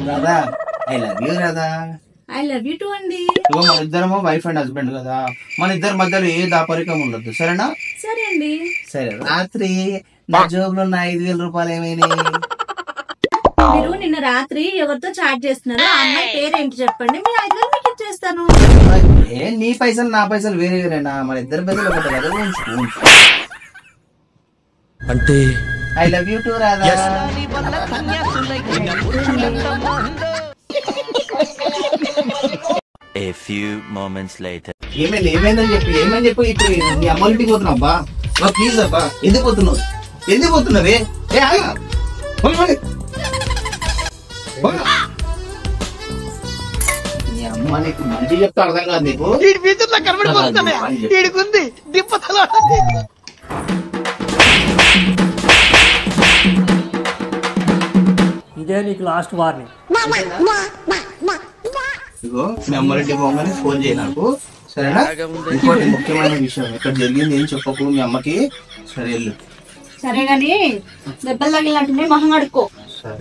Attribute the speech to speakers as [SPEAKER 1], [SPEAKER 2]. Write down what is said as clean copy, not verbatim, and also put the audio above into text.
[SPEAKER 1] Radha I love you Radha.
[SPEAKER 2] I love you two అండి.
[SPEAKER 1] ఇగో మన ఇద్దరమో wife and husband కదా, మన ఇద్దరి మధ్యలో ఏ దాపరికం ఉండదు, సరేనా?
[SPEAKER 2] సరే అండి.
[SPEAKER 1] సరే. రాత్రి నా జోబులో ఉన్న 5,000 రూపాయలు ఏమైనాయి?
[SPEAKER 2] మీరు నిన్న రాత్రి ఎవరితో చాట్ చేస్తున్నారు? ఆ అమ్మాయి పేరేంటి చెప్పండి, మీరు 5,000 మీకు ఇచ్చేస్తాను.
[SPEAKER 1] నీ పైసలు నా పైసలు వేరే వేరేనా? మన ఇద్దరి పైసలు ఒకటి కదా.
[SPEAKER 3] అంటే
[SPEAKER 1] I love you two Radha.
[SPEAKER 3] A few moments later.
[SPEAKER 1] ఏమైందని చెప్పు. ఇప్పుడు నీ అమ్మ ఇంటికి పోతున్నావు అబ్బా. ప్లీజ్ అబ్బా, ఎందుకు పోతున్నావే? నీ అమ్మ నీకు మంచి చెప్తా అర్థం కాదు నీకు.
[SPEAKER 4] ఇదే నీకు లాస్ట్ వార్నింగ్.
[SPEAKER 1] ఇగో మీ అమ్మరెడ్డి పోగానే ఫోన్ చేయి నాకు, సరేనా? ఇంకోటి ముఖ్యమైన విషయం, ఇక్కడ జరిగింది ఏం చెప్పకు మీ అమ్మకి, సరే? వెళ్ళు.
[SPEAKER 2] సరే గాని దెబ్బలు తగిలినట్టు మొహం కడుక్కో.
[SPEAKER 1] సరే.